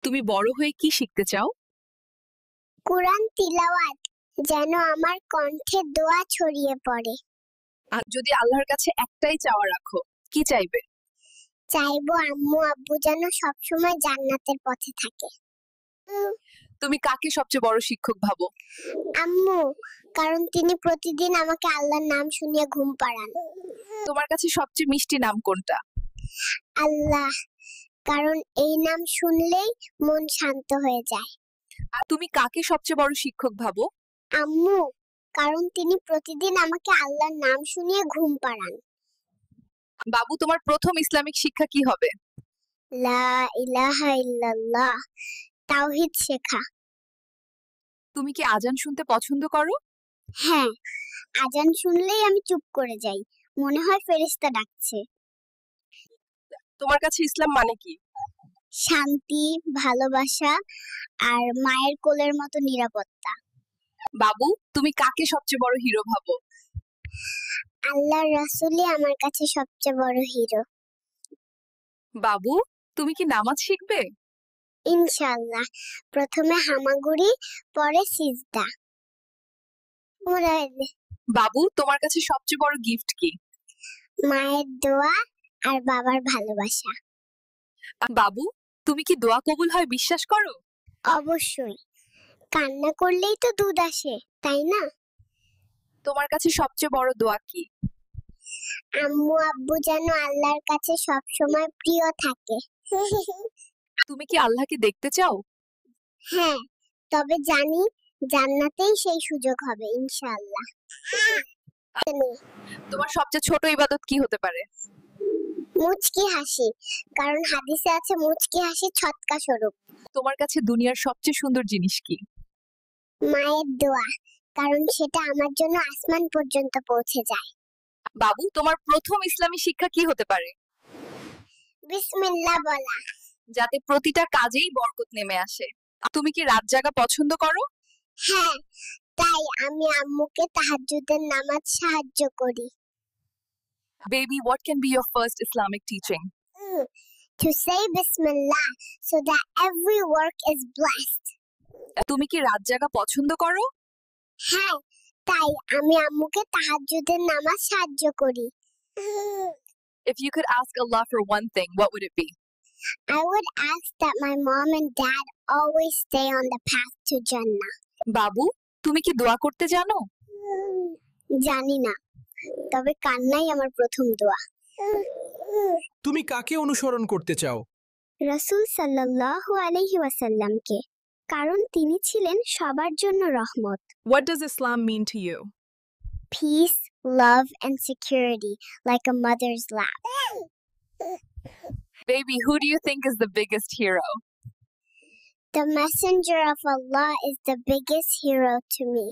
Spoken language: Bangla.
তুমি বড় হয়ে কি শিখতে চাও? কুরআন তিলাওয়াত যেন আমার কণ্ঠে দোয়া ছড়িয়ে পড়ে। আর যদি আল্লাহর কাছে একটাই চাওয়া রাখো, কি চাইবে? চাইবো আম্মু আব্বু যেন সবসময় জান্নাতের পথে থাকে। তুমি কাকে সবচেয়ে বড় শিক্ষক ভাবো? আম্মু, কারণ তিনি প্রতিদিন আমাকে আল্লাহর নাম শুনিয়ে ঘুম পাড়ান। তোমার কাছে সবচেয়ে মিষ্টি নাম কোনটা? আল্লাহ, কারণ এই নাম শুনলেই মন শান্ত হয়ে যায়। আর তুমি কাকে সবচেয়ে বড় শিক্ষক ভাবো? আম্মু, কারণ তিনি প্রতিদিন আমাকে আল্লাহর নাম শুনিয়ে ঘুম পাড়ান। বাবু, তোমার প্রথম ইসলামিক শিক্ষা কি হবে? লা ইলাহা ইল্লাল্লাহ, তাওহীদ শেখা। তুমি কি আজান শুনতে পছন্দ করো? হ্যাঁ, আজান শুনলেই আমি চুপ করে যাই, মনে হয় ফেরেশতা ডাকছে। তোমার কাছে ইসলাম মানে কি? শান্তি, ভালোবাসা আর মায়ের কোলের মতো নিরাপত্তা। বাবু, তুমি কাকে সবচেয়ে বড় হিরো ভাবো? আল্লাহর রাসূলই আমার কাছে সবচেয়ে বড় হিরো। বাবু, তুমি কি নামাজ শিখবে? ইনশাআল্লাহ, প্রথমে হামাগুড়ি, পরে সিজদা। বাবু, তোমার কাছে সবচেয়ে বড় গিফট কি? মায়ের দোয়া আর বাবার ভালোবাসা। বাবু, তুমি কি দোয়া কবুল হয় বিশ্বাস করো? অবশ্যই, কান্না করলেই তো দুধ আসে, তাই না? তোমার কাছে সবচেয়ে বড় দোয়া কি? আম্মু আব্বু যেন আল্লাহর কাছে সব সময় প্রিয় থাকে। তুমি কি আল্লাহকে দেখতে চাও? হ্যাঁ, তবে জানি জান্নাতেই সেই সুযোগ হবে ইনশাআল্লাহ। তোমার সবচেয়ে ছোট ইবাদত কি হতে পারে? মুচকি হাসি, কারণ হাদিসে আছে মুচকি হাসি ছটকা স্বরূপ। তোমার কাছে দুনিয়ার সবচেয়ে সুন্দর জিনিস কি? মায়ের দোয়া, কারণ সেটা আমার জন্য আসমান পর্যন্ত পৌঁছে যায়। বাবু, তোমার প্রথম ইসলামী শিক্ষা কি হতে পারে? বিসমিল্লাহ বলা। যাতে প্রতিটা কাজেই বরকত নেমে আসে। তুমি কি রাত জাগা পছন্দ করো? হ্যাঁ, তাই আমি আম্মুকে তাহাজ্জুদের নামাজ সাহায্য করি। Baby, what can be your first Islamic teaching? To say Bismillah so that every work is blessed. তুমি কি রাত জাগা পছন্দ করো? হ্যাঁ, তাই আমি আম্মুকে তাহাজ্জুদের নামাজ সাহায্য করি। If you could ask Allah for one thing, what would it be? I would ask that my mom and dad always stay on the path to Jannah. বাবু, তুমি কি দোয়া করতে জানো? জানি না, তবে কান্নাই আমার প্রথম দোয়া। তুমি কাকে অনুসরণ করতে চাও? রাসূল সাল্লাল্লাহু আলাইহি ওয়াসাল্লামকে, কারণ তিনি ছিলেন সবার জন্য রহমত। What does Islam mean to you? Peace, love and security, like a mother's lap. Baby, who do you think is the biggest hero? The messenger of Allah is the biggest hero to me.